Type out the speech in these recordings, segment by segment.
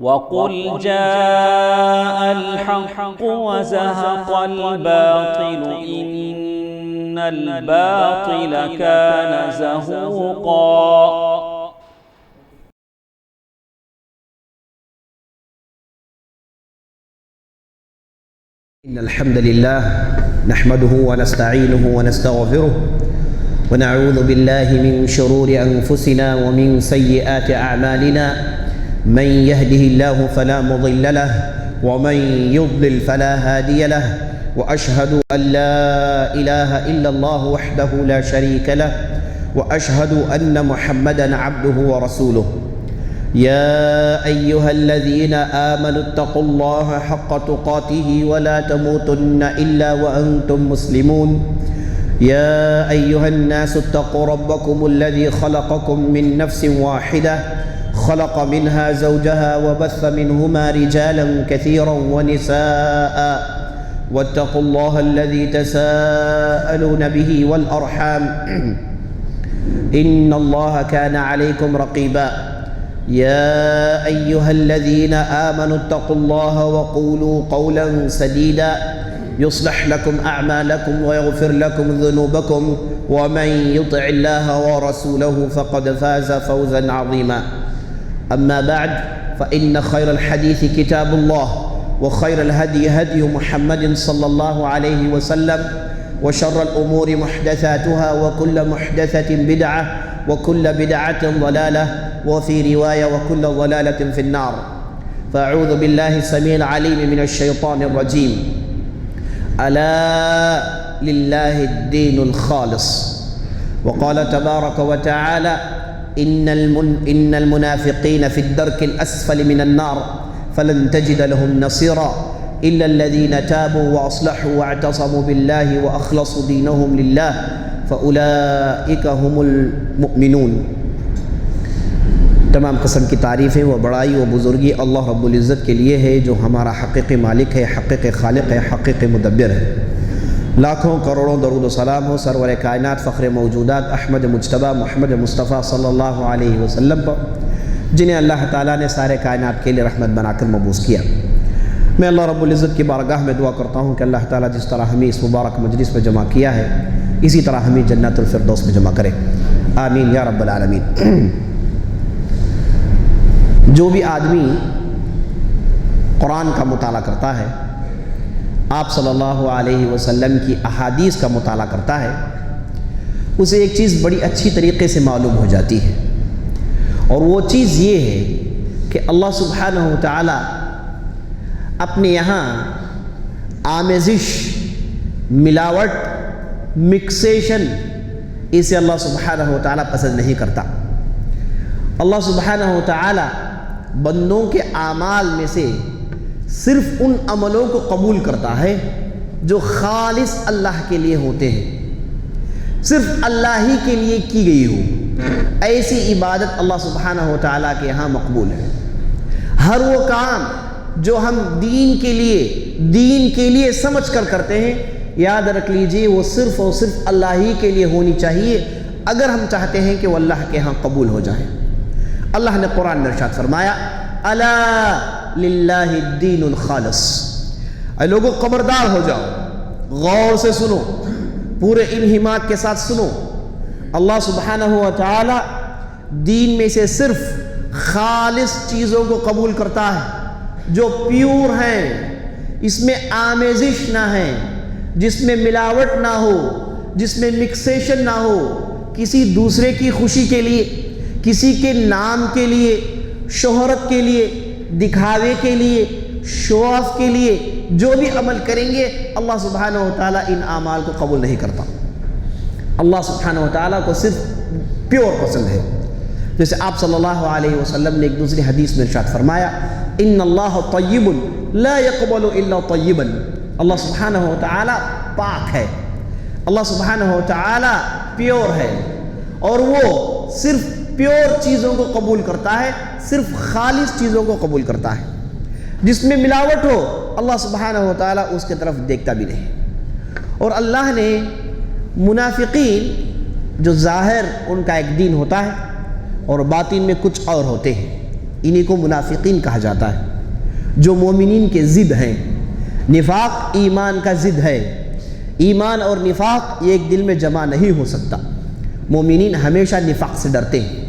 وَقُلْ جَاءَ الْحَقُّ وَزَهَقَ الْبَاطِلُ إِنَّ الْبَاطِلَ كَانَ زَهُوقًا۔ إن الحمد لله نحمده ونستعينه ونستغفره ونعوذ بالله من شرور أنفسنا ومن سيئات أعمالنا، من يهده الله فلا مضل له ومن يضلل فلا هادي له، وأشهد أن لا إله إلا الله وحده لا شريك له، وأشهد أن محمدًا عبده ورسوله۔ يا أيها الذين آمنوا اتقوا الله حق تقاته ولا تموتن إلا وأنتم مسلمون۔ يا أيها الناس اتقوا ربكم الذي خلقكم من نفس واحدة، خلق منها زوجها وبث منهما رجالا كثيرا ونساء، واتقوا الله الذي تساءلون به والأرحام إن الله كان عليكم رقيبا۔ يا أيها الذين آمنوا اتقوا الله وقولوا قولا سديدا يصلح لكم أعمالكم ويغفر لكم ذنوبكم، ومن يطع الله ورسوله فقد فاز فوزا عظيما۔ أما بعد، فإن خير الحديث كتاب الله، وخير الهدي هدي محمد صلى الله عليه وسلم، وشر الأمور محدثاتها، وكل محدثة بدعة، وكل بدعة ضلالة، وفي رواية وكل ضلالة في النار۔ فأعوذ بالله السميع العليم من الشيطان الرجيم۔ ألا لله الدين الخالص، وقال تبارك وتعالى إن المنافقين في الدرك الأسفل من النار فلن تجد لهم نصيرا إلا الذين تابوا وأصلحوا واعتصموا بالله وأخلصوا دينهم لله فأولئك هم المؤمنون۔ تمام قسم کی تعریفیں و بڑائی و بزرگی اللہ رب العزت کے لیے ہے، جو ہمارا حقیقی مالک ہے، حقیقی خالق ہے، حقیقی مدبر ہے۔ لاکھوں کروڑوں درود و سلام ہو سرور کائنات فخر موجودات احمد مجتبیٰ محمد مصطفیٰ صلی اللہ علیہ وسلم پر، جنہیں اللہ تعالیٰ نے سارے کائنات کے لیے رحمت بنا کر مبعوث کیا۔ میں اللہ رب العزت کی بارگاہ میں دعا کرتا ہوں کہ اللہ تعالیٰ جس طرح ہمیں اس مبارک مجلس میں جمع کیا ہے، اسی طرح ہمیں جنت الفردوس میں جمع کرے، آمین یا رب العالمین۔ جو بھی آدمی قرآن کا مطالعہ کرتا ہے، آپ صلی اللہ علیہ وسلم کی احادیث کا مطالعہ کرتا ہے، اسے ایک چیز بڑی اچھی طریقے سے معلوم ہو جاتی ہے، اور وہ چیز یہ ہے کہ اللہ سبحانہ وتعالی اپنے یہاں آمیزش، ملاوٹ، مکسیشن، اسے اللہ سبحانہ وتعالی پسند نہیں کرتا۔ اللہ سبحانہ وتعالی بندوں کے اعمال میں سے صرف ان عملوں کو قبول کرتا ہے جو خالص اللہ کے لیے ہوتے ہیں، صرف اللہ ہی کے لیے کی گئی ہو، ایسی عبادت اللہ سبحانہ وتعالی کے ہاں مقبول ہے۔ ہر وہ کام جو ہم دین کے لیے سمجھ کر کرتے ہیں، یاد رکھ لیجئے وہ صرف اور صرف اللہ ہی کے لیے ہونی چاہیے، اگر ہم چاہتے ہیں کہ وہ اللہ کے ہاں قبول ہو جائے۔ اللہ نے قرآن میں ارشاد فرمایا، الا للہ الدین الخالص۔ اے لوگوں خبردار ہو جاؤ، غور سے سنو، پورے انہماک کے ساتھ سنو۔ اللہ سبحانہ وتعالی دین میں سے صرف خالص چیزوں کو قبول کرتا ہے، جو پیور ہیں، اس میں آمیزش نہ ہے، جس میں ملاوٹ نہ ہو، جس میں مکسیشن نہ ہو، کسی دوسرے کی خوشی کے لیے، کسی کے نام کے لیے، شہرت کے لیے، دکھاوے کے لیے، شو آف کے لیے جو بھی عمل کریں گے، اللہ سبحانہ وتعالیٰ ان اعمال کو قبول نہیں کرتا۔ اللہ سبحانہ وتعالیٰ کو صرف پیور پسند ہے۔ جیسے آپ صلی اللہ علیہ وسلم نے ایک دوسری حدیث میں ارشاد فرمایا، ان اللہ طیب لا يقبل الا طیبا۔ اللہ سبحانہ وتعالیٰ پاک ہے، اللہ سبحانہ وتعالیٰ پیور ہے، اور وہ صرف پیور چیزوں کو قبول کرتا ہے، صرف خالص چیزوں کو قبول کرتا ہے۔ جس میں ملاوٹ ہو اللہ سبحانہ وتعالیٰ اس کے طرف دیکھتا بھی نہیں۔ اور اللہ نے منافقین جو ظاہر ان کا ایک دین ہوتا ہے اور باطن میں کچھ اور ہوتے ہیں، انہی کو منافقین کہا جاتا ہے، جو مومنین کے ضد ہیں۔ نفاق ایمان کا ضد ہے، ایمان اور نفاق یہ ایک دل میں جمع نہیں ہو سکتا۔ مومنین ہمیشہ نفاق سے ڈرتے ہیں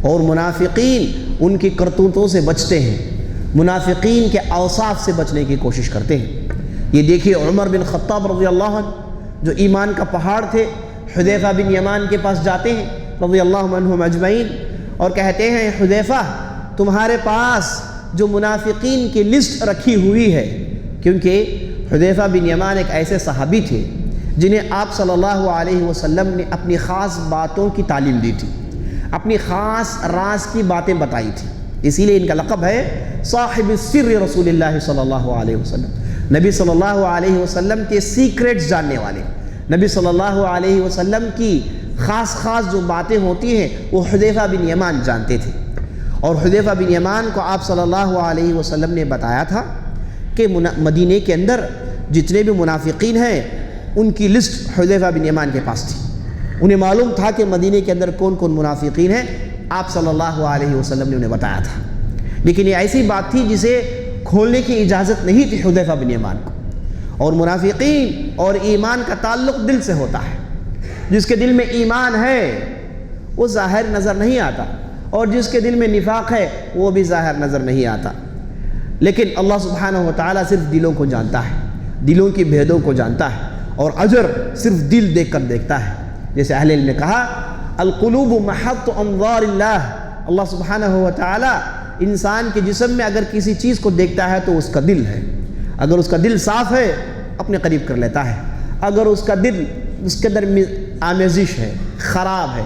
اور منافقین ان کی کرتوتوں سے بچتے ہیں، منافقین کے اوصاف سے بچنے کی کوشش کرتے ہیں۔ یہ دیکھیے عمر بن خطاب رضی اللہ عنہ جو ایمان کا پہاڑ تھے، حذیفہ بن یمان کے پاس جاتے ہیں رضی اللہ عنہم اجمعین اور کہتے ہیں حذیفہ تمہارے پاس جو منافقین کی لسٹ رکھی ہوئی ہے، کیونکہ حذیفہ بن یمان ایک ایسے صحابی تھے جنہیں آپ صلی اللہ علیہ وسلم نے اپنی خاص باتوں کی تعلیم دی تھی، اپنی خاص راز کی باتیں بتائی تھی، اسی لیے ان کا لقب ہے صاحب السر رسول اللہ صلی اللہ علیہ وسلم، نبی صلی اللہ علیہ وسلم کے سیکریٹس جاننے والے۔ نبی صلی اللہ علیہ وسلم کی خاص جو باتیں ہوتی ہیں وہ حذیفہ بن یمان جانتے تھے، اور حذیفہ بن یمان کو آپ صلی اللہ علیہ وسلم نے بتایا تھا کہ مدینے کے اندر جتنے بھی منافقین ہیں ان کی لسٹ حذیفہ بن یمان کے پاس تھی، انہیں معلوم تھا کہ مدینے کے اندر کون کون منافقین ہیں، آپ صلی اللہ علیہ وسلم نے انہیں بتایا تھا۔ لیکن یہ ایسی بات تھی جسے کھولنے کی اجازت نہیں تھی حذیفہ بن یمان کو، اور منافقین اور ایمان کا تعلق دل سے ہوتا ہے، جس کے دل میں ایمان ہے وہ ظاہر نظر نہیں آتا، اور جس کے دل میں نفاق ہے وہ بھی ظاہر نظر نہیں آتا۔ لیکن اللہ سبحانہ و تعالیٰ صرف دلوں کو جانتا ہے، دلوں کی بھیدوں کو جانتا ہے، اور اجر صرف دل دیکھ کر دیکھتا ہے۔ جیسے اہل علم نے کہا القلوب محط انظار اللہ، اللہ سبحانہ و تعالیٰ انسان کے جسم میں اگر کسی چیز کو دیکھتا ہے تو اس کا دل ہے، اگر اس کا دل صاف ہے اپنے قریب کر لیتا ہے، اگر اس کا دل اس کے اندر آمیزش ہے، خراب ہے،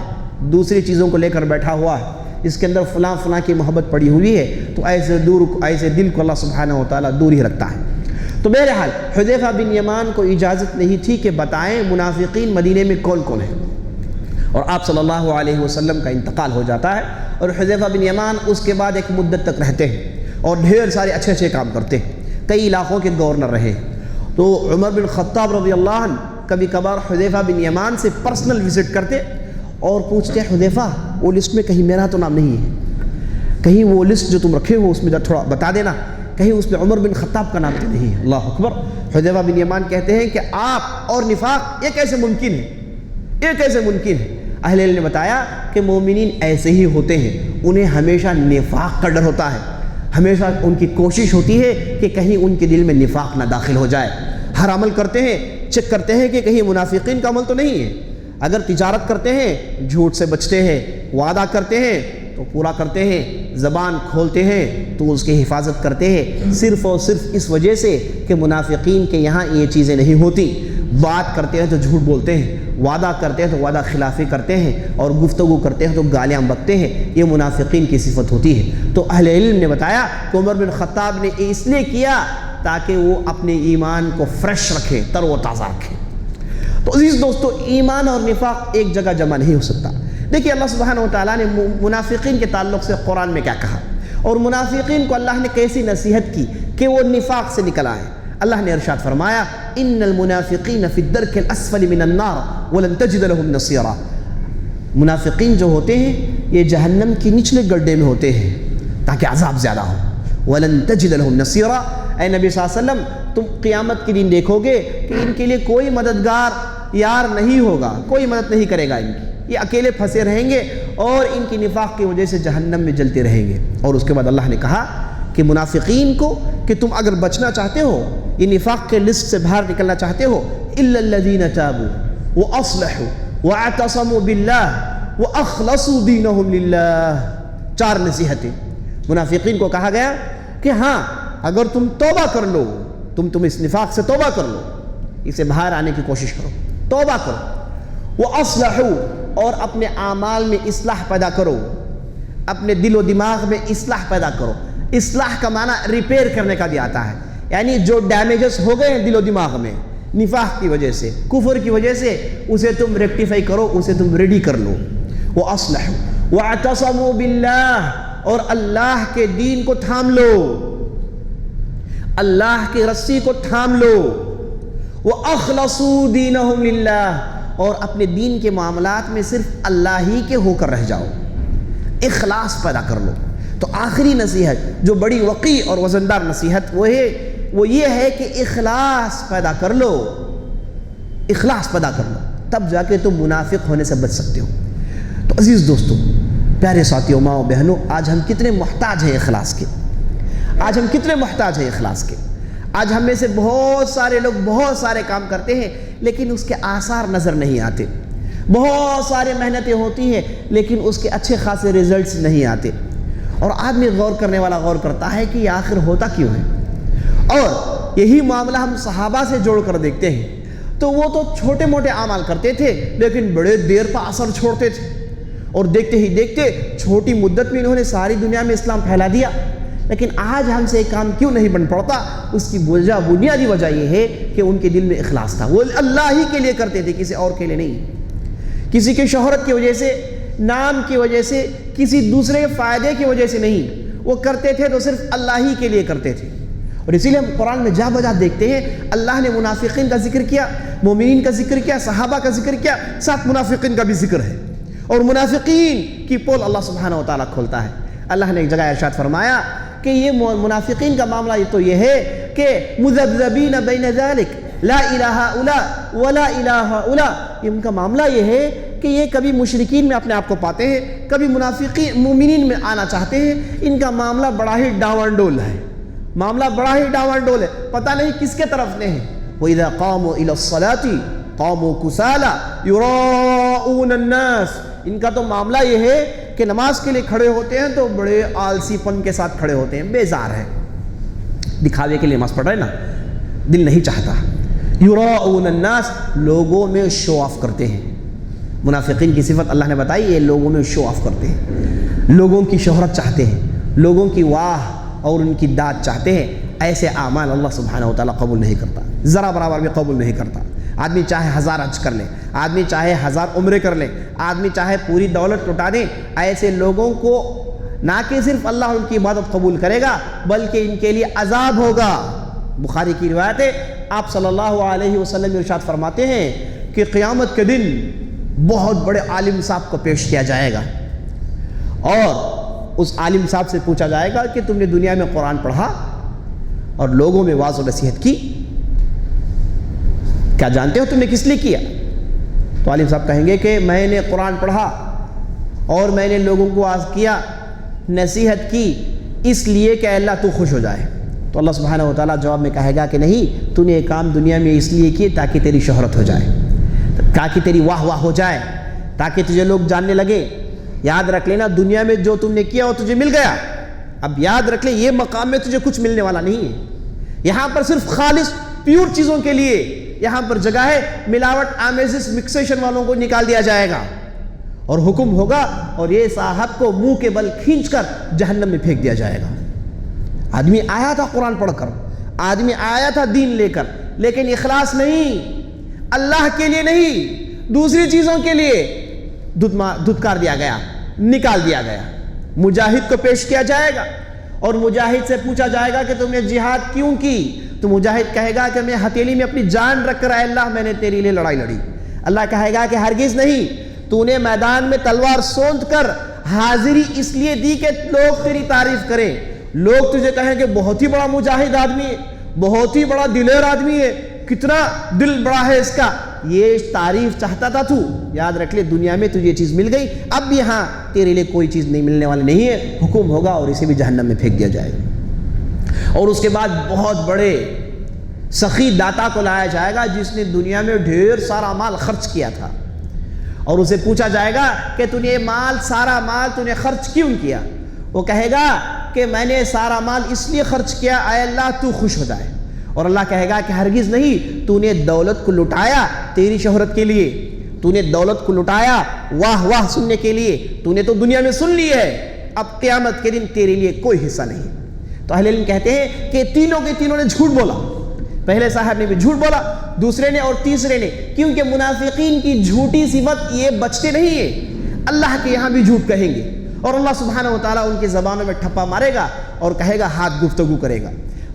دوسری چیزوں کو لے کر بیٹھا ہوا ہے، اس کے اندر فلاں کی محبت پڑی ہوئی ہے، تو ایسے دل کو اللہ سبحانہ و تعالیٰ دور ہی رکھتا ہے۔ تو بہرحال حذیفہ بن یمان کو اجازت نہیں تھی کہ بتائیں منافقین مدینے میں کون کون ہیں، اور آپ صلی اللہ علیہ وسلم کا انتقال ہو جاتا ہے، اور حذیفہ بن یمان اس کے بعد ایک مدت تک رہتے ہیں اور ڈھیر سارے اچھے کام کرتے ہیں، کئی علاقوں کے گورنر رہے۔ تو عمر بن خطاب رضی اللہ عنہ کبھی کبھار حذیفہ بن یمان سے پرسنل وزٹ کرتے اور پوچھتے حذیفہ وہ لسٹ میں کہیں میرا تو نام نہیں ہے، کہیں وہ لسٹ جو تم رکھے ہو اس میں تھوڑا بتا دینا، کہیں اس میں عمر بن خطاب کا نام تو نہیں ہے۔ اللہ اکبر۔ حذیفہ بن یمان کہتے ہیں کہ آپ اور نفاق یہ کیسے ممکن ہے، یہ کیسے ممکن ہے؟ اہل علم نے بتایا کہ مومنین ایسے ہی ہوتے ہیں، انہیں ہمیشہ نفاق کا ڈر ہوتا ہے، ہمیشہ ان کی کوشش ہوتی ہے کہ کہیں ان کے دل میں نفاق نہ داخل ہو جائے۔ ہر عمل کرتے ہیں چیک کرتے ہیں کہ کہیں منافقین کا عمل تو نہیں ہے، اگر تجارت کرتے ہیں جھوٹ سے بچتے ہیں، وعدہ کرتے ہیں تو پورا کرتے ہیں، زبان کھولتے ہیں تو اس کی حفاظت کرتے ہیں، صرف اور صرف اس وجہ سے کہ منافقین کے یہاں یہ چیزیں نہیں ہوتی۔ بات کرتے ہیں تو جھوٹ بولتے ہیں، وعدہ کرتے ہیں تو وعدہ خلافی کرتے ہیں، اور گفتگو کرتے ہیں تو گالیاں بکتے ہیں، یہ منافقین کی صفت ہوتی ہے۔ تو اہل علم نے بتایا کہ عمر بن خطاب نے اس لیے کیا تاکہ وہ اپنے ایمان کو فریش رکھے، تر و تازہ رکھے۔ تو عزیز دوستو، ایمان اور نفاق ایک جگہ جمع نہیں ہو سکتا۔ دیکھیے اللہ سبحانہ و تعالیٰ نے منافقین کے تعلق سے قرآن میں کیا کہا، اور منافقین کو اللہ نے کیسی نصیحت کی کہ وہ نفاق سے نکل آئیں۔ اللہ نے ارشاد فرمایا ان المنافقین فی الدرک الاسفل من النار ولن تجد لهم نصیرا، منافقین جو ہوتے ہیں یہ جہنم کی نچلے گڈھے میں ہوتے ہیں تاکہ عذاب زیادہ ہو۔ ولن تجد لهم نصیرا، اے نبی صلی اللہ علیہ وسلم تم قیامت کے دن دیکھو گے کہ ان کے لیے کوئی مددگار یار نہیں ہوگا، کوئی مدد نہیں کرے گا ان کی، یہ اکیلے پھنسے رہیں گے اور ان کی نفاق کی وجہ سے جہنم میں جلتے رہیں گے۔ اور اس کے بعد اللہ نے کہا کہ منافقین کو کہ تم اگر بچنا چاہتے ہو، یہ نفاق کے لسٹ سے باہر نکلنا چاہتے ہو، الا الذین تابوا واصلحوا واعتصموا باللہ واخلصوا دینہم للہ، چار نصیحتیں منافقین کو کہا گیا کہ ہاں اگر تم توبہ کر لو، تم اس نفاق سے توبہ کر لو، اسے باہر آنے کی کوشش کرو، توبہ کرو، واصلحوا، اور اپنے اعمال میں اصلاح پیدا کرو، اپنے دل و دماغ میں اصلاح پیدا کرو۔ اصلاح کا معنی ریپیئر کرنے کا بھی آتا ہے، یعنی جو ڈیمیجز ہو گئے ہیں دل و دماغ میں نفاق کی وجہ سے، کفر کی وجہ سے، اسے تم ریکٹیفائی کرو، اسے تم ریڈی کر لو۔ وَأَصْلَحُوا وَاعْتَصَمُوا بِاللَّهِ، اور اللہ کے دین کو تھام لو، اللہ کی رسی کو تھام لو۔ وَأَخْلَصُوا دِينَهُمْ لِلَّهِ، اور اپنے دین کے معاملات میں صرف اللہ ہی کے ہو کر رہ جاؤ، اخلاص پیدا کر لو۔ تو آخری نصیحت جو بڑی وقی اور وزندار نصیحت وہ یہ ہے کہ اخلاص پیدا کر لو، اخلاص پیدا کر لو، تب جا کے تم منافق ہونے سے بچ سکتے ہو۔ تو عزیز دوستو، پیارے ساتھیوں، ماؤں بہنوں، آج ہم کتنے محتاج ہیں اخلاص کے، آج ہم کتنے محتاج ہیں اخلاص کے۔ آج ہم میں سے بہت سارے لوگ بہت سارے کام کرتے ہیں لیکن اس کے آثار نظر نہیں آتے، بہت سارے محنتیں ہوتی ہیں لیکن اس کے اچھے خاصے ریزلٹس نہیں آتے، اور آدمی غور کرنے والا غور کرتا ہے کہ یہ آخر ہوتا کیوں ہے۔ اور یہی معاملہ ہم صحابہ سے جوڑ کر دیکھتے ہیں تو وہ تو چھوٹے موٹے اعمال کرتے تھے لیکن بڑے دیر پر اثر چھوڑتے تھے، اور دیکھتے ہی دیکھتے چھوٹی مدت میں انہوں نے ساری دنیا میں اسلام پھیلا دیا۔ لیکن آج ہم سے ایک کام کیوں نہیں بن پڑتا؟ اس کی بنیادی وجہ یہ ہے کہ ان کے دل میں اخلاص تھا، وہ اللہ ہی کے لیے کرتے تھے، کسی اور کے لیے نہیں، کسی کی شہرت کی وجہ سے، نام کی وجہ سے، کسی دوسرے فائدے کی وجہ سے نہیں، وہ کرتے تھے تو صرف اللہ ہی کے لیے کرتے تھے۔ اور اسی لیے ہم قرآن میں جا بجا دیکھتے ہیں اللہ نے منافقین کا ذکر کیا، مومنین کا ذکر کیا، صحابہ کا ذکر کیا، ساتھ منافقین کا بھی ذکر ہے، اور منافقین کی پول اللہ سبحانہ و تعالیٰ کھولتا ہے۔ اللہ نے ایک جگہ ارشاد فرمایا کہ یہ منافقین کا معاملہ تو یہ ہے کہ مذبذبین بین ذالک لا الہ الا ولا الہ الا، ان کا معاملہ یہ ہے کہ یہ کبھی مشرکین میں اپنے آپ کو پاتے ہیں، کبھی منافقین مومنین میں آنا چاہتے ہیں۔ ان کا معاملہ بڑا ہی ڈاوان ڈول ہے، معاملہ بڑا ہی ڈاوان ڈول ہے، پتہ نہیں کس کے طرف نے ہے۔ وَإِذَا قَامُوا إِلَى الصَّلَاةِ قَامُوا كُسَالَىٰ يُرَاءُونَ النَّاسَ، ان کا تو معاملہ یہ ہے کہ نماز کے لیے کھڑے ہوتے ہیں تو بڑے آلسی پن کے ساتھ کھڑے ہوتے ہیں، بیزار ہیں، دکھاوے کے لیے نماز پڑھ رہے نا، دل نہیں چاہتا۔ یراؤون الناس، لوگوں میں شو آف کرتے ہیں۔ منافقین کی صفت اللہ نے بتائی، یہ لوگوں میں شو آف کرتے ہیں، لوگوں کی شہرت چاہتے ہیں، لوگوں کی واہ اور ان کی داد چاہتے ہیں۔ ایسے اعمال اللہ سبحانہ و تعالیٰ قبول نہیں کرتا، ذرا برابر بھی قبول نہیں کرتا۔ آدمی چاہے 1000 حج کر لے، آدمی چاہے 1000 عمرے کر لے، آدمی چاہے پوری دولت لٹا دے، ایسے لوگوں کو نہ کہ صرف اللہ ان کی عبادت قبول کرے گا بلکہ ان کے لیے عذاب ہوگا۔ بخاری کی روایت ہے، آپ صلی اللہ علیہ وسلم ارشاد فرماتے ہیں کہ قیامت کے دن بہت بڑے عالم صاحب کو پیش کیا جائے گا، اور اس عالم صاحب سے پوچھا جائے گا کہ تم نے دنیا میں قرآن پڑھا اور لوگوں میں واعظ و نصیحت کی، کیا جانتے ہو تم نے کس لیے کیا؟ تو عالم صاحب کہیں گے کہ میں نے قرآن پڑھا اور میں نے لوگوں کو واعظ کیا، نصیحت کی، اس لیے کہ اللہ تو خوش ہو جائے۔ تو اللہ سبحانہ و تعالیٰ جواب میں کہے گا کہ نہیں، تو نے یہ کام دنیا میں اس لیے کیے تاکہ تیری شہرت ہو جائے، تاکہ تیری واہ واہ ہو جائے، تاکہ تجھے لوگ جاننے لگے۔ یاد رکھ لینا، دنیا میں جو تم نے کیا وہ تجھے مل گیا، اب یاد رکھ لے یہ مقام میں تجھے کچھ ملنے والا نہیں ہے۔ یہاں پر صرف خالص پیور چیزوں کے لیے یہاں پر جگہ ہے، ملاوٹ آمیزس مکسیشن والوں کو نکال دیا جائے گا اور حکم ہوگا اور یہ صاحب کو منہ کے بل کھینچ کر جہنم میں پھینک دیا جائے گا۔ آدمی آیا تھا قرآن پڑھ کر، آدمی آیا تھا دین لے کر، لیکن اخلاص نہیں، اللہ کے لیے نہیں، دوسری چیزوں کے لیے دھتکار دیا گیا، نکال دیا گیا۔ مجاہد کو پیش کیا جائے گا اور مجاہد سے پوچھا جائے گا کہ تم نے جہاد کیوں کی؟ تو مجاہد کہے گا کہ میں ہتھیلی میں اپنی جان رکھ کر، اے اللہ میں نے تیری لیے لڑائی لڑی۔ اللہ کہے گا کہ ہرگز نہیں، تو نے میدان میں تلوار سونت کر حاضری اس لیے دی کہ لوگ تیری تعریف کریں، لوگ تجھے کہیں کہ بہت ہی بڑا مجاہد آدمی ہے، بہت ہی بڑا دلیر آدمی ہے، کتنا دل بڑا ہے اس کا، یہ تعریف چاہتا تھا تو۔ یاد رکھ لے، دنیا میں تجھے یہ چیز مل گئی، اب یہاں تیرے لیے کوئی چیز نہیں ملنے والی نہیں ہے، حکم ہوگا اور اسے بھی جہنم میں پھینک دیا جائے گا۔ اور اس کے بعد بہت بڑے سخی داتا کو لایا جائے گا جس نے دنیا میں ڈھیر سارا مال خرچ کیا تھا، اور اسے پوچھا جائے گا کہ تو نے مال، سارا مال تو نے خرچ کیوں کیا؟ وہ کہے گا کہ میں نے سارا مال اس لیے خرچ کیا اے اللہ تو خوش ہو جائے۔ اور اللہ کہے گا کہ ہرگز نہیں، تو نے دولت کو لٹایا تیری شہرت کے لیے، تو نے دولت کو لٹایا واہ واہ سننے کے لیے، تو نے تو دنیا میں سن لی ہے، اب قیامت کے دن تیرے لیے کوئی حصہ نہیں۔ تو اہل علم کہتے ہیں کہ تینوں کے تینوں نے جھوٹ بولا، پہلے صاحب نے بھی جھوٹ بولا، دوسرے نے اور تیسرے نے، کیونکہ منافقین کی جھوٹی صفت یہ بچتے نہیں ہیں، اللہ کے یہاں بھی جھوٹ کہیں گے اور اللہ سبحانہ و تعالیٰ ان کی زبانوں میں ٹھپا مارے گا اور کہے گا ہاتھ گفتگو کرے گا،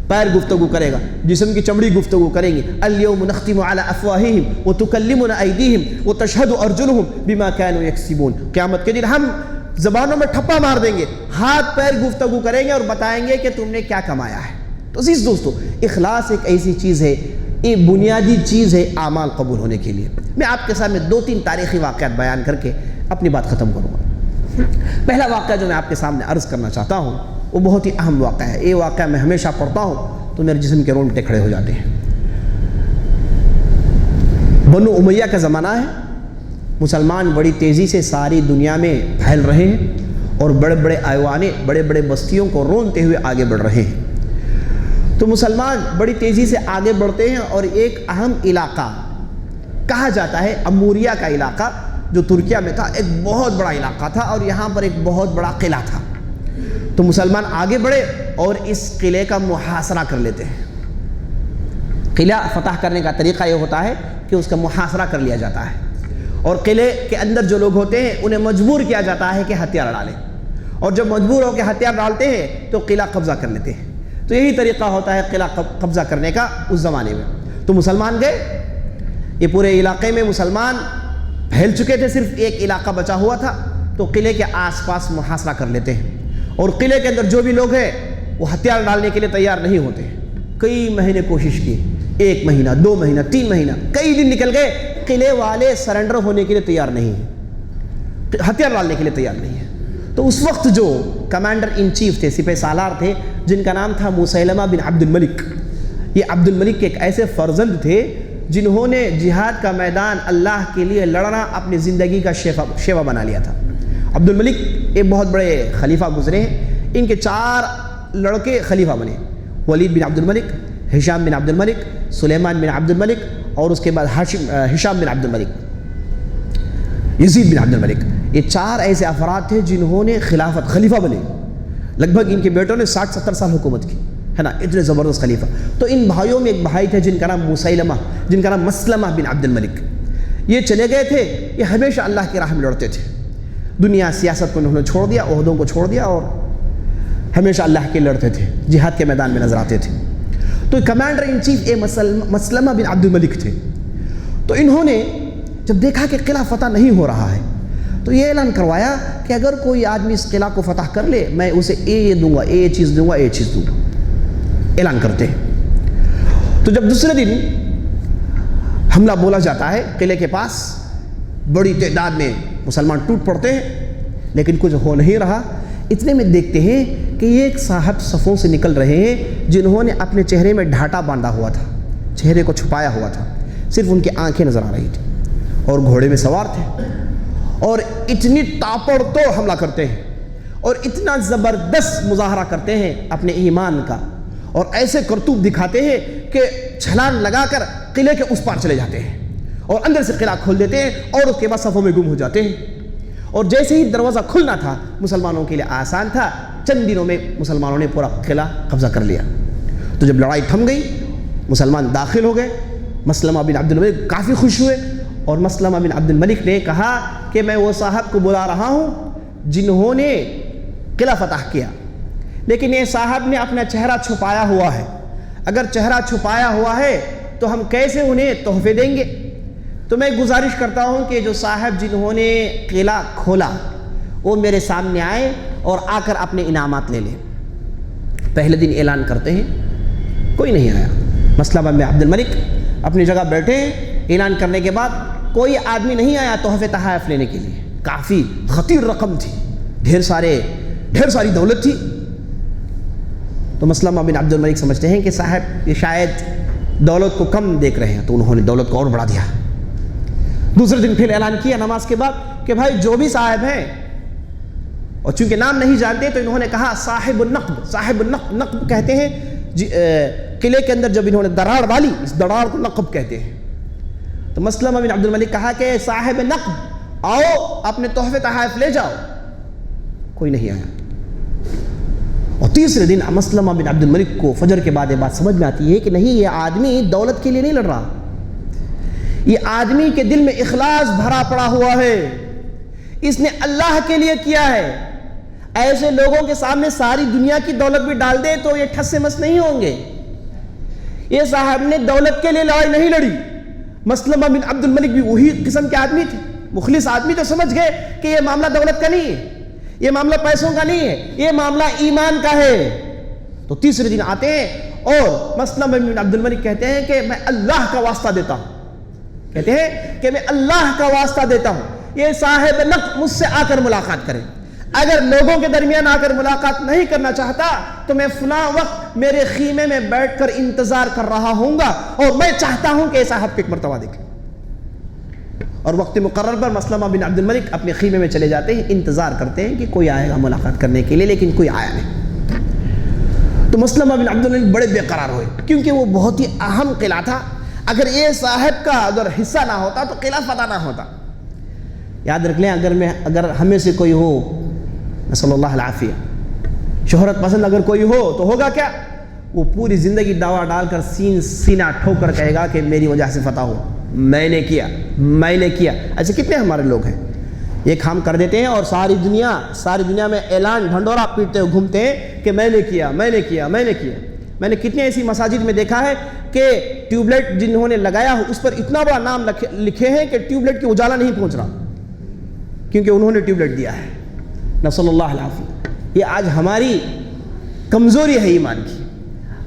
پیر گفتگو کرے گا، جسم کی چمڑی گفتگو کریں گے۔ الیوم نختم علی افواہہم وتکلمنا ایدیہم وتشہد ارجلہم بما کانوا یکسبون، قیامت کے دن ہم زبانوں میں ٹھپا مار دیں گے، ہاتھ پیر گفتگو کریں گے اور بتائیں گے کہ تم نے کیا کمایا ہے۔ تو عزیز دوستو، اخلاص ایک ایسی چیز ہے، یہ بنیادی چیز ہے اعمال قبول ہونے کے لیے۔ میں آپ کے سامنے 2-3 تاریخی واقعات بیان کر کے اپنی بات ختم کروں گا۔ پہلا واقعہ جو میں آپ کے سامنے عرض کرنا چاہتا ہوں وہ بہت ہی اہم واقعہ ہے۔ یہ واقعہ میں ہمیشہ پڑھتا ہوں تو میرے جسم کے رونگٹے کھڑے ہو جاتے ہیں۔ بنو امیہ کا زمانہ ہے، مسلمان بڑی تیزی سے ساری دنیا میں پھیل رہے ہیں اور بڑے بڑے ایوانے، بڑے بڑے بستیوں کو رونتے ہوئے آگے بڑھ رہے ہیں۔ تو مسلمان بڑی تیزی سے آگے بڑھتے ہیں اور ایک اہم علاقہ کہا جاتا ہے اموریہ کا علاقہ، جو ترکیہ میں تھا، ایک بہت بڑا علاقہ تھا اور یہاں پر ایک بہت بڑا قلعہ تھا۔ تو مسلمان آگے بڑھے اور اس قلعے کا محاصرہ کر لیتے ہیں۔ قلعہ فتح کرنے کا طریقہ یہ ہوتا ہے کہ اس کا محاصرہ کر لیا جاتا ہے اور قلعے کے اندر جو لوگ ہوتے ہیں انہیں مجبور کیا جاتا ہے کہ ہتھیار ڈالیں، اور جب مجبور ہو کے ہتھیار ڈالتے ہیں تو قلعہ قبضہ کر لیتے ہیں۔ تو یہی طریقہ ہوتا ہے قلعہ قبضہ کرنے کا اس زمانے میں۔ تو مسلمان گئے، یہ پورے علاقے میں مسلمان پھیل چکے تھے، صرف ایک علاقہ بچا ہوا تھا، تو قلعے کے آس پاس محاصرہ کر لیتے ہیں اور قلعے کے اندر جو بھی لوگ ہیں وہ ہتھیار ڈالنے کے لیے تیار نہیں ہوتے۔ کئی مہینے کوشش کی، 1 مہینہ، 2 مہینہ، 3 مہینہ، کئی دن نکل گئے، قلعے والے سرنڈر ہونے کے لیے تیار نہیں ہیں، ہتھیار ڈالنے کے لیے تیار نہیں ہیں۔ تو اس وقت جو کمانڈر ان چیف تھے، سپہ سالار تھے، جن کا نام تھا مسیلمہ بن عبد الملک، یہ عبد الملک کے ایک ایسے فرزند تھے جنہوں نے جہاد کا میدان اللہ کے لیے لڑنا اپنی زندگی کا شیوا بنا لیا تھا۔ عبد الملک ایک بہت بڑے خلیفہ گزرے ہیں، ان کے 4 لڑکے خلیفہ بنے، ولید بن عبد الملک، ہشام بن عبد الملک، سلیمان بن عبد الملک، اور اس کے بعد ہشام بن عبد الملک، یزید بن عبد الملک۔ یہ 4 ایسے افراد تھے جنہوں نے خلیفہ بنے، لگ بھگ ان کے بیٹوں نے 60-70 سال حکومت کی، ہے نا، اتنے زبردست خلیفہ۔ تو ان بھائیوں میں ایک بھائی تھے جن کا نام مسیلمہ، جن کا نام مسلمہ بن عبد الملک۔ یہ چلے گئے تھے، یہ ہمیشہ اللہ کی راہ میں لڑتے تھے، دنیا سیاست کو انہوں نے چھوڑ دیا، عہدوں کو چھوڑ دیا، اور ہمیشہ اللہ کے لڑتے تھے، جہاد کے میدان میں نظر آتے تھے۔ تو کمانڈر ان چیف مسلمہ بن عبد الملک تھے۔ تو انہوں نے جب دیکھا کہ قلعہ فتح نہیں ہو رہا ہے تو یہ اعلان کروایا کہ اگر کوئی آدمی اس قلعہ کو فتح کر لے میں اسے یہ دوں گا، یہ چیز دوں گا، یہ چیز دوں گا، اعلان کرتے ہیں۔ تو جب دوسرے دن حملہ بولا جاتا ہے قلعے کے پاس، بڑی تعداد میں مسلمان ٹوٹ پڑتے ہیں، لیکن کچھ ہو نہیں رہا۔ اتنے میں دیکھتے ہیں کہ یہ ایک صاحب صفوں سے نکل رہے ہیں جنہوں نے اپنے چہرے میں ڈھاٹا باندھا ہوا تھا، چہرے کو چھپایا ہوا تھا، صرف ان کی آنکھیں نظر آ رہی تھی، اور گھوڑے میں سوار تھے، اور اتنی تاپڑ توڑ حملہ کرتے ہیں اور اتنا زبردست مظاہرہ کرتے ہیں اپنے ایمان کا، اور ایسے کرتوب دکھاتے ہیں کہ چھلانگ لگا کر قلعے کے اس پار چلے جاتے ہیں اور اندر سے قلعہ کھول دیتے ہیں اور اس کے بعد صفوں میں گم ہو جاتے ہیں۔ اور جیسے ہی دروازہ کھلنا تھا مسلمانوں کے لیے آسان تھا، چند دنوں میں مسلمانوں نے پورا قلعہ قبضہ کر لیا۔ تو جب لڑائی تھم گئی، مسلمان داخل ہو گئے، مسلمہ بن عبد الملک کافی خوش ہوئے، اور مسلمہ بن عبد الملک نے کہا کہ میں وہ صاحب کو بلا رہا ہوں جنہوں نے قلعہ فتح کیا، لیکن یہ صاحب نے اپنا چہرہ چھپایا ہوا ہے، اگر چہرہ چھپایا ہوا ہے تو ہم کیسے انہیں تحفے دیں گے؟ تو میں گزارش کرتا ہوں کہ جو صاحب جنہوں نے قلعہ کھولا وہ میرے سامنے آئے اور آ کر اپنے انعامات لے لیں۔ پہلے دن اعلان کرتے ہیں، کوئی نہیں آیا۔ مسلمہ بن عبد الملک اپنی جگہ بیٹھے، اعلان کرنے کے بعد کوئی آدمی نہیں آیا تحفے تحائف لینے کے لیے۔ کافی خطیر رقم تھی، ڈھیر ساری دولت تھی۔ تو مسلمہ بن عبد الملک سمجھتے ہیں کہ صاحب یہ شاید دولت کو کم دیکھ رہے ہیں، تو انہوں نے دولت کو اور بڑھا دیا۔ دوسرے دن پھر اعلان کیا نماز کے بعد کہ بھائی جو بھی صاحب ہیں، اور چونکہ نام نہیں جانتے تو انہوں نے کہا صاحب النقب، نقب کہتے ہیں قلعے کے اندر جب انہوں نے دراڑ ڈالی، اس دراڑ کو نقب کہتے ہیں۔ تو مسلمہ بن عبد الملک کہا کہ صاحب نقب آؤ اپنے تحفے تحائف لے جاؤ، کوئی نہیں آیا۔ اور تیسرے دن مسلمہ بن عبد الملک کو فجر کے بعد یہ بات سمجھ میں آتی ہے کہ نہیں، یہ آدمی دولت کے لیے نہیں لڑ رہا، یہ آدمی کے دل میں اخلاص بھرا پڑا ہوا ہے، اس نے اللہ کے لیے کیا ہے۔ ایسے لوگوں کے سامنے ساری دنیا کی دولت بھی ڈال دے تو یہ ٹھس سے مس نہیں ہوں گے۔ یہ صاحب نے دولت کے لیے لڑائی نہیں لڑی۔ مسلمہ بن عبد الملک بھی وہی قسم کے آدمی تھے، مخلص آدمی، تو سمجھ گئے کہ یہ معاملہ دولت کا نہیں ہے، یہ معاملہ پیسوں کا نہیں ہے، یہ معاملہ ایمان کا ہے۔ تو تیسرے دن آتے ہیں اور مسلمہ بن عبد الملک کہتے ہیں کہ میں اللہ کا واسطہ دیتا ہوں، کہتے ہیں کہ میں اللہ کا واسطہ دیتا ہوں، یہ صاحب نقد مجھ سے آ کر ملاقات کرے، اگر لوگوں کے درمیان آ کر ملاقات نہیں کرنا چاہتا تو میں فلاں وقت میرے خیمے میں بیٹھ کر انتظار کر رہا ہوں گا، اور میں چاہتا ہوں کہ صاحب ایک مرتبہ دیکھیں۔ اور وقت مقرر پر مسلمہ بن عبد الملک اپنے خیمے میں چلے جاتے ہیں، انتظار کرتے ہیں کہ کوئی آئے گا ملاقات کرنے کے لیے، لیکن کوئی آیا نہیں۔ تو مسلمہ بن عبد الملک بڑے بے قرار ہوئے، کیونکہ وہ بہت ہی اہم قلعہ تھا، اگر یہ صاحب کا اگر حصہ نہ ہوتا تو قلعہ فتح نہ ہوتا۔ یاد رکھ لیں، اگر ہمیں سے کوئی ہو، نسأل اللہ العافیہ، شہرت پسند اگر کوئی ہو تو ہوگا کیا؟ وہ پوری زندگی دعویٰ ڈال کر سینہ ٹھوک کر کہے گا کہ میری وجہ سے فتح ہو، میں نے کیا۔ ایسے کتنے ہمارے لوگ ہیں، یہ کام کر دیتے ہیں اور ساری دنیا میں اعلان ڈھنڈورا پیٹتے ہوئے گھومتے ہیں کہ میں نے کیا۔ میں نے کتنے ایسی مساجد میں دیکھا ہے کہ ٹیوب لائٹ جنہوں نے لگایا ہو اس پر اتنا بڑا نام لکھے ہیں کہ ٹیوب لائٹ کی اجالا نہیں پہنچ رہا، کیونکہ انہوں نے ٹیوب لائٹ دیا ہے۔ نسأل اللہ العافیہ۔ یہ آج ہماری کمزوری ہے ایمان کی،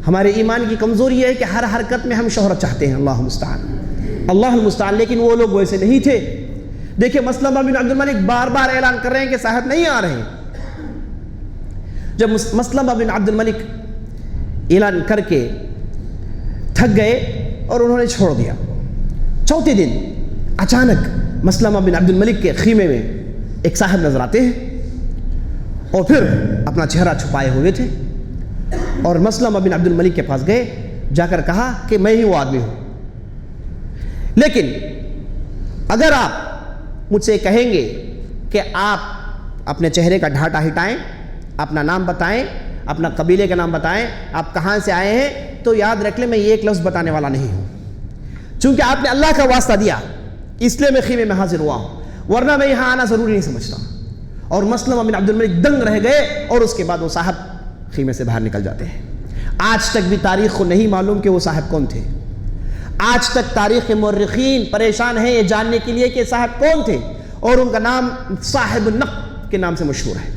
ہمارے ایمان کی کمزوری ہے کہ ہر حرکت میں ہم شہرت چاہتے ہیں، اللہ المستعان۔ لیکن وہ لوگ ویسے نہیں تھے۔ دیکھیں مسلمہ بن عبد الملک بار بار اعلان کر رہے ہیں کہ صاحب نہیں آ رہے ہیں۔ جب مسلمہ بن عبد الملک اعلان کر کے تھک گئے اور انہوں نے چھوڑ دیا، چوتھے دن اچانک مسلمہ بن عبد الملک کے خیمے میں ایک صاحب نظر آتے ہیں، اور پھر اپنا چہرہ چھپائے ہوئے تھے، اور مسلمہ بن عبد الملک کے پاس گئے، جا کر کہا کہ میں ہی وہ آدمی ہوں، لیکن اگر آپ مجھ سے کہیں گے کہ آپ اپنے چہرے کا ڈھانٹا ہٹائیں، اپنا نام بتائیں، اپنا قبیلے کا نام بتائیں، آپ کہاں سے آئے ہیں، تو یاد رکھ لیں میں یہ ایک لفظ بتانے والا نہیں ہوں، چونکہ آپ نے اللہ کا واسطہ دیا اس لیے میں خیمے میں حاضر ہوا ہوں، ورنہ میں یہاں آنا ضروری نہیں سمجھتا۔ اور مسلمہ بن عبد الملک دنگ رہ گئے، اور اس کے بعد وہ صاحب خیمے سے باہر نکل جاتے ہیں۔ آج تک بھی تاریخ کو نہیں معلوم کہ وہ صاحب کون تھے، آج تک تاریخ کے مورخین پریشان ہیں یہ جاننے کے لیے کہ صاحب کون تھے، اور ان کا نام صاحب النقد کے نام سے مشہور ہے۔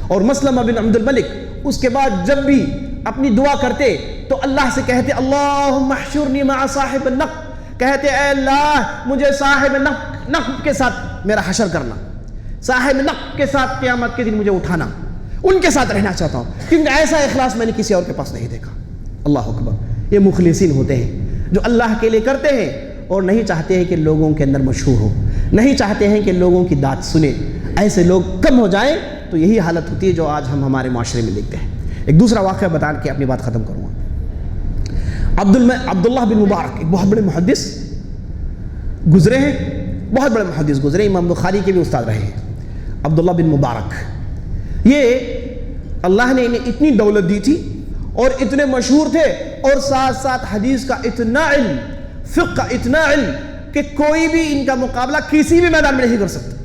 اور مسلمہ بن عبد الملک اس کے بعد جب بھی اپنی دعا کرتے تو اللہ سے کہتے اللہم احشرنی مع صاحب النقد، کہتے اے اللہ مجھے صاحب نقد کے ساتھ میرا حشر کرنا، صاحب نقد کے ساتھ قیامت کے دن مجھے اٹھانا، ان کے ساتھ رہنا چاہتا ہوں، کیونکہ ایسا اخلاص میں نے کسی اور کے پاس نہیں دیکھا۔ اللہ اکبر۔ یہ مخلصین ہوتے ہیں جو اللہ کے لیے کرتے ہیں اور نہیں چاہتے ہیں کہ لوگوں کے اندر مشہور ہو، نہیں چاہتے ہیں کہ لوگوں کی داد سنیں۔ ایسے لوگ کم ہو جائیں تو یہی حالت ہوتی ہے جو آج ہم ہمارے معاشرے میں دیکھتے ہیں۔ ایک دوسرا واقعہ بتا کے اپنی بات ختم کروں گا۔ عبداللہ بن مبارک ایک بہت بڑے محدث گزرے ہیں، بہت بڑے محدث گزرے، امام بخاری کے بھی استاد رہے ہیں۔ عبداللہ بن مبارک، یہ اللہ نے انہیں اتنی دولت دی تھی اور اتنے مشہور تھے، اور ساتھ ساتھ حدیث کا اتنا علم، فقہ کا اتنا علم کہ کوئی بھی ان کا مقابلہ کسی بھی میدان میں نہیں کر سکتا۔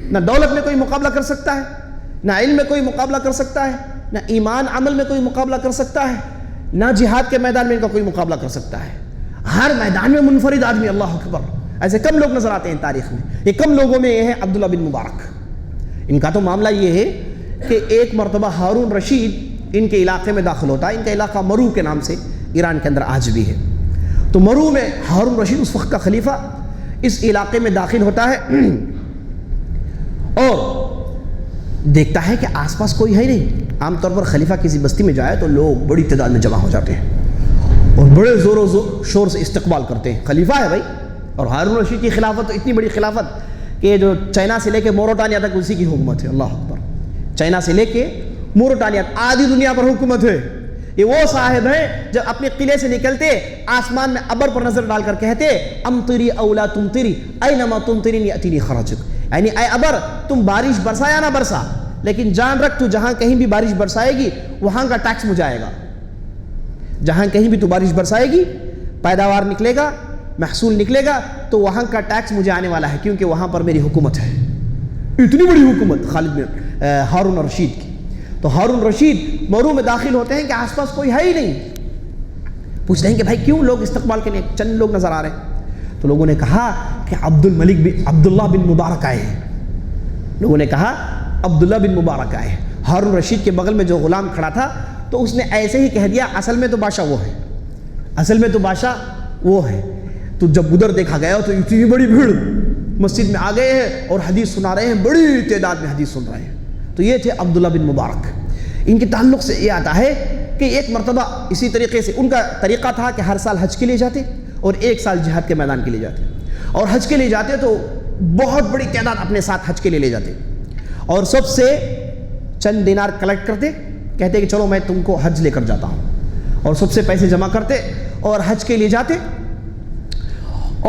نہ دولت میں کوئی مقابلہ کر سکتا ہے، نہ علم میں کوئی مقابلہ کر سکتا ہے، نہ ایمان عمل میں کوئی مقابلہ کر سکتا ہے، نہ جہاد کے میدان میں ان کا کوئی مقابلہ کر سکتا ہے۔ ہر میدان میں منفرد آدمی، اللہ اکبر۔ ایسے کم لوگ نظر آتے ہیں تاریخ میں، یہ کم لوگوں میں یہ ہے عبداللہ بن مبارک۔ ان کا تو معاملہ یہ ہے کہ ایک مرتبہ ہارون رشید ان کے علاقے میں داخل ہوتا ہے، ان کا علاقہ مرو کے نام سے ایران کے اندر آج بھی ہے۔ تو مرو میں ہارون رشید اس وقت کا خلیفہ اس علاقے میں داخل ہوتا ہے اور دیکھتا ہے کہ آس پاس کوئی ہے نہیں۔ عام طور پر خلیفہ کسی بستی میں جائے تو لوگ بڑی تعداد میں جمع ہو جاتے ہیں اور بڑے زور و شور سے استقبال کرتے ہیں، خلیفہ ہے بھائی۔ اور ہارون رشید کی خلافت تو اتنی بڑی خلافت کہ جو چائنا سے لے کے موروٹانیہ تک اسی کی حکومت ہے، اللہ اکبر۔ چائنا سے لے کے موروٹانیہ آدھی دنیا پر حکومت ہے۔ یہ وہ صاحب ہیں جو اپنے قلعے سے نکلتے آسمان میں ابر پر نظر ڈال کر کہتے امطری اولا تمطری اینما تمطرین یاتینی خراجک، یعنی اے ابر تم بارش برسا یا نہ برسا، لیکن جان رکھ تو جہاں کہیں بھی بارش برسائے گی وہاں کا ٹیکس مجھے آئے گا۔ جہاں کہیں بھی تو بارش برسائے گی، پیداوار نکلے گا، محصول نکلے گا، تو وہاں کا ٹیکس مجھے آنے والا ہے، کیونکہ وہاں پر میری حکومت ہے۔ اتنی بڑی حکومت ہارون رشید کی۔ تو ہارون رشید مرو میں داخل ہوتے ہیں کہ آس پاس کوئی ہے ہی نہیں۔ پوچھتے ہیں کہ بھائی کیوں لوگ استقبال کے لیے چند لوگ نظر آ رہے ہیں؟ تو لوگوں نے کہا کہ عبداللہ بن مبارک آئے ہیں۔ لوگوں نے کہا عبداللہ بن مبارک آئے. ہارون رشید کے بغل میں جو غلام کھڑا تھا تو اس نے ایسے ہی کہہ دیا اصل میں تو بادشاہ وہ ہے, اصل میں تو بادشاہ وہ ہے. تو جب ادھر دیکھا گیا تو اتنی بڑی بھیڑ مسجد میں آ گئے ہیں اور حدیث سنا رہے ہیں, بڑی تعداد میں حدیث سن رہے ہیں. تو یہ تھے عبداللہ بن مبارک. ان کے تعلق سے یہ آتا ہے کہ ایک مرتبہ اسی طریقے سے ان کا طریقہ تھا کہ ہر سال حج کے لیے جاتے اور ایک سال جہاد کے میدان کے لیے جاتے, اور حج کے لیے جاتے تو بہت بڑی تعداد اپنے ساتھ حج کے لیے لے جاتے, اور سب سے چند دینار کلیکٹ کرتے, کہتے کہ چلو میں تم کو حج لے کر جاتا ہوں, اور سب سے پیسے جمع کرتے اور حج کے لیے جاتے,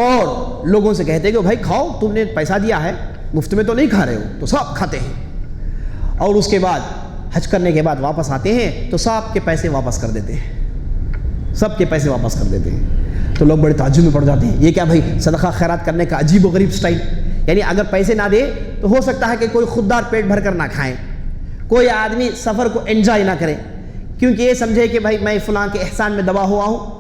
اور لوگوں سے کہتے کہ بھائی کھاؤ, تم نے پیسہ دیا ہے, مفت میں تو نہیں کھا رہے ہو, تو سب کھاتے ہیں. اور اس کے بعد حج کرنے کے بعد واپس آتے ہیں تو سب کے پیسے واپس کر دیتے ہیں, سب کے پیسے واپس کر دیتے ہیں. تو لوگ بڑے تعجب میں پڑ جاتے ہیں, یہ کیا بھائی صدقہ خیرات کرنے کا عجیب و غریب سٹائل. یعنی اگر پیسے نہ دے تو ہو سکتا ہے کہ کوئی خوددار پیٹ بھر کر نہ کھائیں, کوئی آدمی سفر کو انجوائے نہ کرے کیونکہ یہ سمجھے کہ بھائی میں فلاں کے احسان میں دبا ہوا ہوں,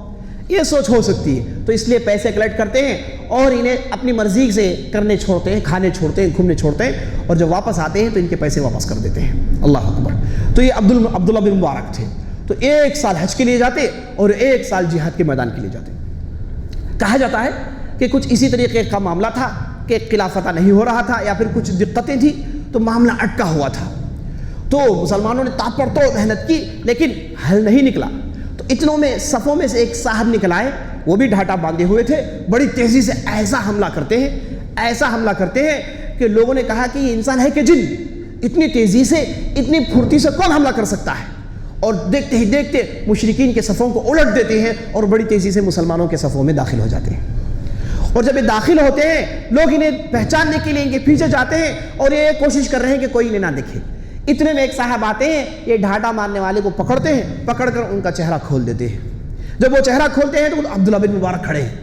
یہ سوچ ہو سکتی ہے. تو اس لیے پیسے کلیکٹ کرتے ہیں اور انہیں اپنی مرضی سے کرنے چھوڑتے ہیں, کھانے چھوڑتے ہیں, گھومنے چھوڑتے ہیں, اور جب واپس آتے ہیں تو ان کے پیسے واپس کر دیتے ہیں. اللہ اکبر. تو یہ عبداللہ بن مبارک تھے. تو ایک سال حج کے لیے جاتے اور ایک سال جہاد کے میدان کے لیے جاتے. کہا جاتا ہے کہ کچھ اسی طریقے کا معاملہ تھا کہ قلعہ فتح نہیں ہو رہا تھا یا پھر کچھ دقتیں تھیں تو معاملہ اٹکا ہوا تھا. تو مسلمانوں نے تاپ پر تو محنت کی لیکن حل نہیں نکلا. تو اتنوں میں صفوں میں سے ایک صاحب نکل آئے, وہ بھی ڈھاٹا باندھے ہوئے تھے, بڑی تیزی سے ایسا حملہ کرتے ہیں, ایسا حملہ کرتے ہیں کہ لوگوں نے کہا کہ یہ انسان ہے کہ جن, اتنی تیزی سے اتنی پھرتی سے کون حملہ کر سکتا ہے. اور دیکھتے ہی دیکھتے مشرکین کے صفوں کو الٹ دیتے ہیں اور بڑی تیزی سے مسلمانوں کے صفوں میں داخل ہو جاتے ہیں. اور جب یہ داخل ہوتے ہیں لوگ انہیں پہچاننے کے لیے ان کے پیچھے جاتے ہیں اور یہ کوشش کر رہے ہیں کہ کوئی انہیں نہ دیکھے. اتنے میں ایک صاحب آتے ہیں, یہ ڈھاٹا مارنے والے کو پکڑتے ہیں, پکڑ کر ان کا چہرہ کھول دیتے ہیں. جب وہ چہرہ کھولتے ہیں تو عبداللہ بن مبارک کھڑے ہیں,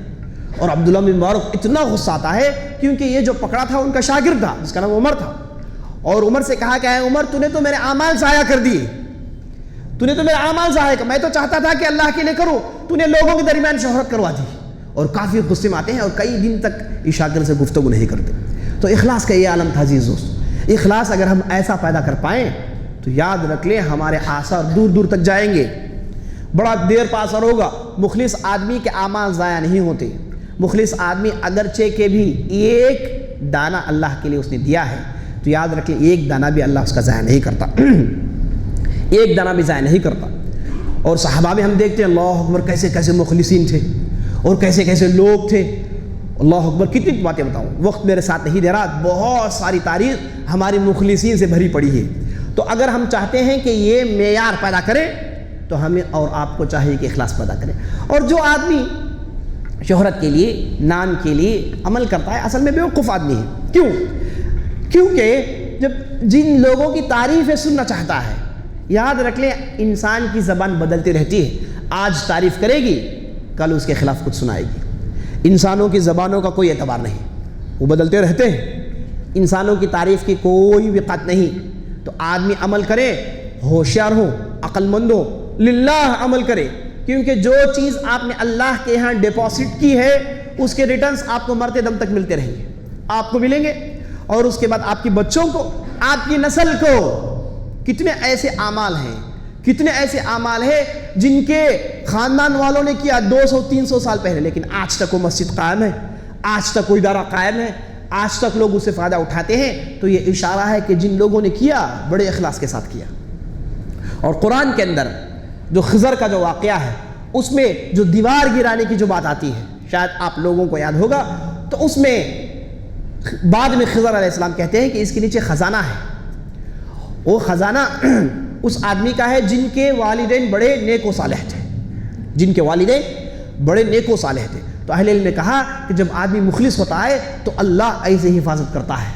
اور عبداللہ بن مبارک اتنا غصہ آتا ہے کیونکہ یہ جو پکڑا تھا ان کا شاگرد تھا جس کا نام عمر تھا, اور عمر سے کہا کہ اے عمر تو نے تو میرے اعمال ضائع کر دیے, تو نے تو میرے اعمال ضائع کر, میں تو چاہتا تھا کہ اللہ کے لیے کروں, تو نے لوگوں کے درمیان شہرت کروا دی. اور کافی غصے میں آتے ہیں اور کئی دن تک اس شاگرد سے گفتگو نہیں کرتے. تو اخلاص کا یہ عالم تھا عزیز دوست. اخلاص اگر ہم ایسا پیدا کر پائیں تو یاد رکھ لیں ہمارے آثار دور دور تک جائیں گے, بڑا دیر پا اثر ہوگا. مخلص آدمی کے اعمال ضائع نہیں ہوتے. مخلص آدمی اگرچہ کہ بھی ایک دانہ اللہ کے لیے اس نے دیا ہے تو یاد رکھ لیں ایک دانہ بھی اللہ اس کا ضائع نہیں کرتا, ایک دانہ بھی ضائع نہیں کرتا. اور صحابہ میں ہم دیکھتے ہیں اللہ اکبر کیسے کیسے مخلصین تھے اور کیسے کیسے لوگ تھے. اللہ اکبر کتنی باتیں بتاؤں, وقت میرے ساتھ نہیں دے رہا, بہت ساری تاریخ ہماری مخلصین سے بھری پڑی ہے. تو اگر ہم چاہتے ہیں کہ یہ معیار پیدا کریں تو ہمیں اور آپ کو چاہیے کہ اخلاص پیدا کریں. اور جو آدمی شہرت کے لیے, نام کے لیے عمل کرتا ہے اصل میں بیوقوف آدمی ہے. کیوں؟ کیونکہ جب جن لوگوں کی تعریفیں سننا چاہتا ہے, یاد رکھ لیں انسان کی زبان بدلتی رہتی ہے, آج تعریف کرے گی کل اس کے خلاف کچھ سنائے گی. انسانوں کی زبانوں کا کوئی اعتبار نہیں, وہ بدلتے رہتے ہیں. انسانوں کی تعریف کی کوئی وقت نہیں. تو آدمی عمل کرے, ہوشیار ہو, عقل مند ہو, للہ عمل کرے, کیونکہ جو چیز آپ نے اللہ کے ہاں ڈپوزٹ کی ہے اس کے ریٹرنز آپ کو مرتے دم تک ملتے رہیں گے, آپ کو ملیں گے. اور اس کے بعد آپ کی بچوں کو, آپ کی نسل کو. کتنے ایسے اعمال ہیں, کتنے ایسے اعمال ہیں جن کے خاندان والوں نے کیا 200-300 سال پہلے, لیکن آج تک وہ مسجد قائم ہے, آج تک وہ ادارہ قائم ہے, آج تک لوگ اس سے فائدہ اٹھاتے ہیں. تو یہ اشارہ ہے کہ جن لوگوں نے کیا بڑے اخلاص کے ساتھ کیا. اور قرآن کے اندر جو خضر کا جو واقعہ ہے اس میں جو دیوار گرانے کی جو بات آتی ہے, شاید آپ لوگوں کو یاد ہوگا, تو اس میں بعد میں خضر علیہ السلام کہتے ہیں کہ اس کے نیچے خزانہ ہے. وہ خزانہ اس آدمی کا ہے جن کے والدین بڑے نیک و صالح تھے, جن کے والدین بڑے نیک و صالح تھے. تو اہل علم نے کہا کہ جب آدمی مخلص ہوتا ہے تو اللہ ایسے ہی حفاظت کرتا ہے.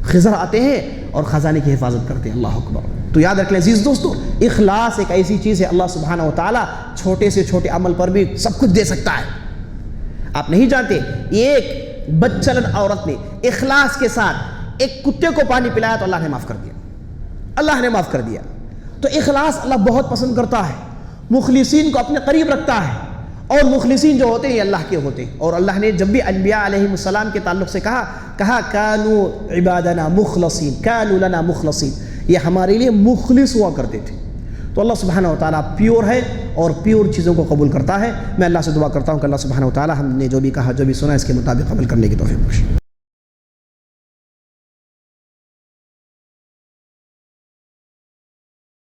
خضر آتے ہیں اور خزانے کی حفاظت کرتے ہیں. اللہ اکبر. تو یاد رکھ لیں عزیز دوستو, اخلاص ایک ایسی چیز ہے, اللہ سبحانہ و تعالیٰ چھوٹے سے چھوٹے عمل پر بھی سب کچھ دے سکتا ہے. آپ نہیں جانتے, ایک بدچلن عورت نے اخلاص کے ساتھ ایک کتے کو پانی پلایا تو اللہ نے معاف کر دیا, اللہ نے معاف کر دیا. تو اخلاص اللہ بہت پسند کرتا ہے, مخلصین کو اپنے قریب رکھتا ہے. اور مخلصین جو ہوتے ہیں یہ اللہ کے ہوتے ہیں. اور اللہ نے جب بھی انبیاء علیہم السلام کے تعلق سے کہا کانوا عبادنا مخلصین، کانوا لنا مخلصین، یہ ہمارے لیے مخلص ہوا کرتے تھے. تو اللہ سبحانہ و تعالیٰ پیور ہے اور پیور چیزوں کو قبول کرتا ہے. میں اللہ سے دعا کرتا ہوں کہ اللہ سبحانہ و تعالیٰ ہم نے جو بھی کہا جو بھی سنا اس کے مطابق عمل کرنے کی توفیق بخشے.